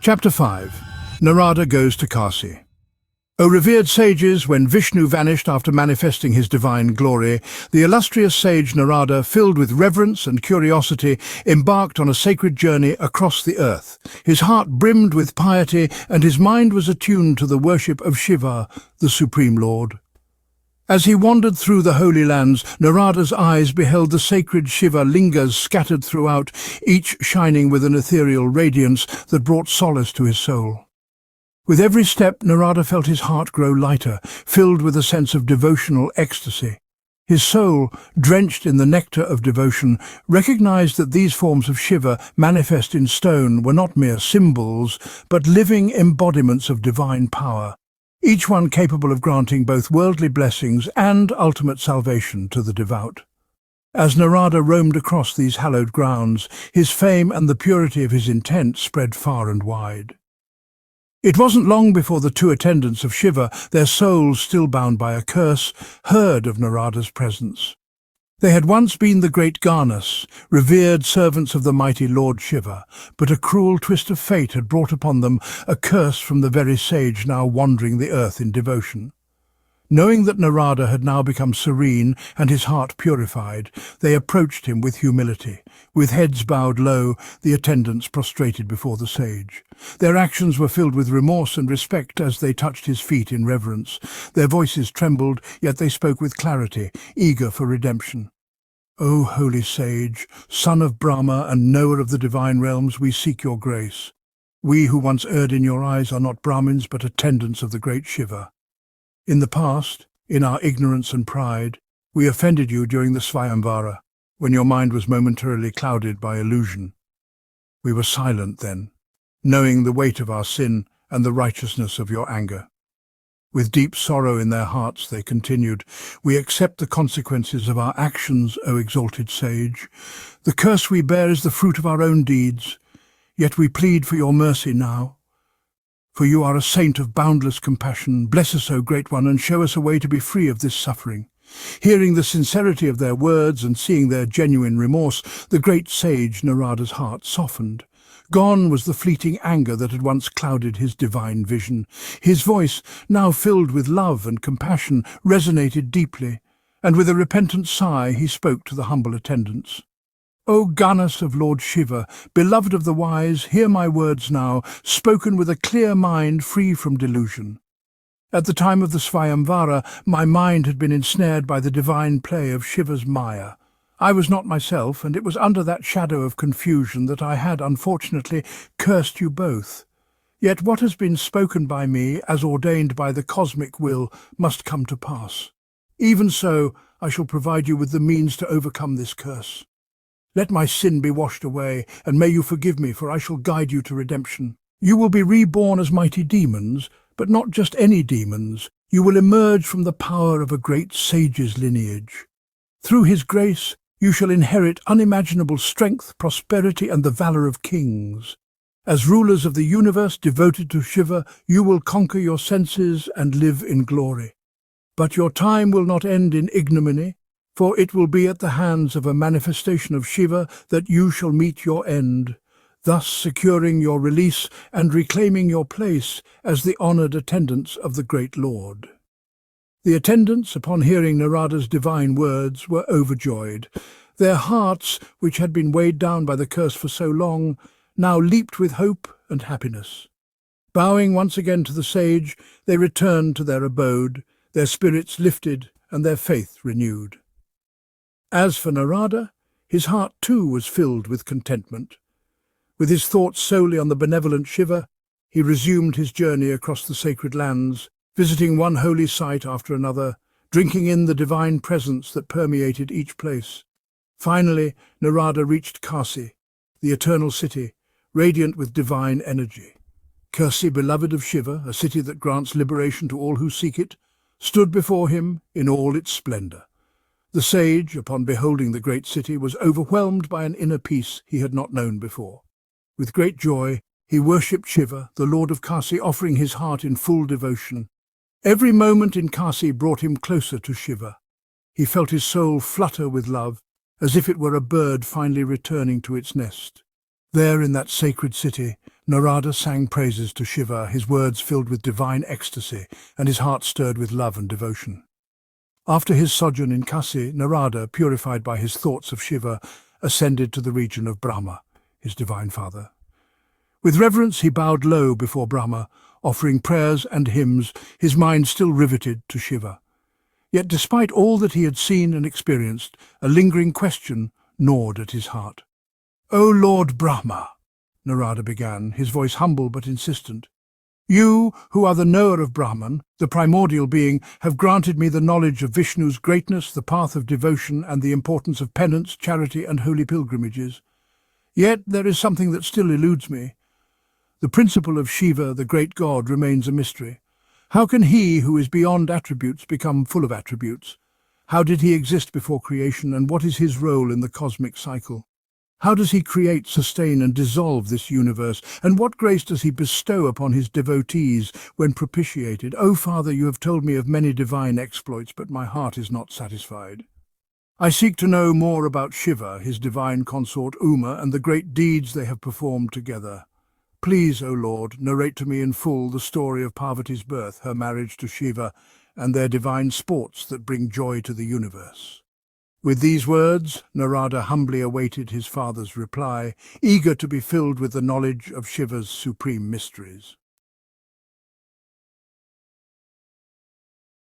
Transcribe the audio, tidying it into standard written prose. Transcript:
Chapter 5. Nārada goes to Kasi. O revered sages, when Vishnu vanished after manifesting his divine glory, the illustrious sage Nārada, filled with reverence and curiosity, embarked on a sacred journey across the earth. His heart brimmed with piety, and his mind was attuned to the worship of Shiva, the Supreme Lord. As he wandered through the holy lands, Nārada's eyes beheld the sacred Shiva lingas scattered throughout, each shining with an ethereal radiance that brought solace to his soul. With every step, Nārada felt his heart grow lighter, filled with a sense of devotional ecstasy. His soul, drenched in the nectar of devotion, recognized that these forms of Shiva, manifest in stone, were not mere symbols, but living embodiments of divine power, each one capable of granting both worldly blessings and ultimate salvation to the devout. As Nārada roamed across these hallowed grounds, his fame and the purity of his intent spread far and wide. It wasn't long before the two attendants of Shiva, their souls still bound by a curse, heard of Nārada's presence. They had once been the great Ganas, revered servants of the mighty Lord Shiva, but a cruel twist of fate had brought upon them a curse from the very sage now wandering the earth in devotion. Knowing that Nārada had now become serene and his heart purified, they approached him with humility. With heads bowed low, the attendants prostrated before the sage. Their actions were filled with remorse and respect as they touched his feet in reverence. Their voices trembled, yet they spoke with clarity, eager for redemption. O holy sage, son of Brahmā and knower of the divine realms, we seek your grace. We who once erred in your eyes are not Brahmins but attendants of the great Shiva. In the past, in our ignorance and pride, we offended you during the Swayamvara, when your mind was momentarily clouded by illusion. We were silent then, knowing the weight of our sin and the righteousness of your anger. With deep sorrow in their hearts they continued, "We accept the consequences of our actions, O exalted sage. The curse we bear is the fruit of our own deeds, yet we plead for your mercy now. For you are a saint of boundless compassion. Bless us, O Great One, and show us a way to be free of this suffering." Hearing the sincerity of their words and seeing their genuine remorse, the great sage Nārada's heart softened. Gone was the fleeting anger that had once clouded his divine vision. His voice, now filled with love and compassion, resonated deeply, and with a repentant sigh he spoke to the humble attendants. O Ganas of Lord Shiva, beloved of the wise, hear my words now, spoken with a clear mind free from delusion. At the time of the Swayamvara, my mind had been ensnared by the divine play of Shiva's Maya. I was not myself, and it was under that shadow of confusion that I had, unfortunately, cursed you both. Yet what has been spoken by me, as ordained by the cosmic will, must come to pass. Even so, I shall provide you with the means to overcome this curse. Let my sin be washed away, and may you forgive me, for I shall guide you to redemption. You will be reborn as mighty demons, but not just any demons. You will emerge from the power of a great sage's lineage. Through his grace, you shall inherit unimaginable strength, prosperity, and the valor of kings. As rulers of the universe devoted to Shiva, you will conquer your senses and live in glory. But your time will not end in ignominy, for it will be at the hands of a manifestation of Shiva that you shall meet your end, thus securing your release and reclaiming your place as the honored attendants of the great Lord. The attendants, upon hearing Nārada's divine words, were overjoyed. Their hearts, which had been weighed down by the curse for so long, now leaped with hope and happiness. Bowing once again to the sage, they returned to their abode, their spirits lifted and their faith renewed. As for Nārada, his heart too was filled with contentment. With his thoughts solely on the benevolent Shiva, he resumed his journey across the sacred lands, visiting one holy site after another, drinking in the divine presence that permeated each place. Finally, Nārada reached Kasi, the eternal city, radiant with divine energy. Kasi, beloved of Shiva, a city that grants liberation to all who seek it, stood before him in all its splendor. The sage, upon beholding the great city, was overwhelmed by an inner peace he had not known before. With great joy, he worshipped Shiva, the Lord of Kasi, offering his heart in full devotion. Every moment in Kasi brought him closer to Shiva. He felt his soul flutter with love, as if it were a bird finally returning to its nest. There in that sacred city, Nārada sang praises to Shiva, his words filled with divine ecstasy and his heart stirred with love and devotion. After his sojourn in Kasi, Nārada, purified by his thoughts of Shiva, ascended to the region of Brahmā, his divine father. With reverence he bowed low before Brahmā, offering prayers and hymns, his mind still riveted to Shiva. Yet despite all that he had seen and experienced, a lingering question gnawed at his heart. "O Lord Brahmā," Nārada began, his voice humble but insistent, "you, who are the knower of Brahman, the primordial being, have granted me the knowledge of Vishnu's greatness, the path of devotion, and the importance of penance, charity, and holy pilgrimages. Yet there is something that still eludes me. The principle of Shiva, the great god, remains a mystery. How can he, who is beyond attributes, become full of attributes? How did he exist before creation, and what is his role in the cosmic cycle? How does he create, sustain, and dissolve this universe, and what grace does he bestow upon his devotees when propitiated? O Father, you have told me of many divine exploits, but my heart is not satisfied. I seek to know more about Shiva, his divine consort Uma, and the great deeds they have performed together. Please, O Lord, narrate to me in full the story of Parvati's birth, her marriage to Shiva, and their divine sports that bring joy to the universe." With these words, Nārada humbly awaited his father's reply, eager to be filled with the knowledge of Shiva's supreme mysteries.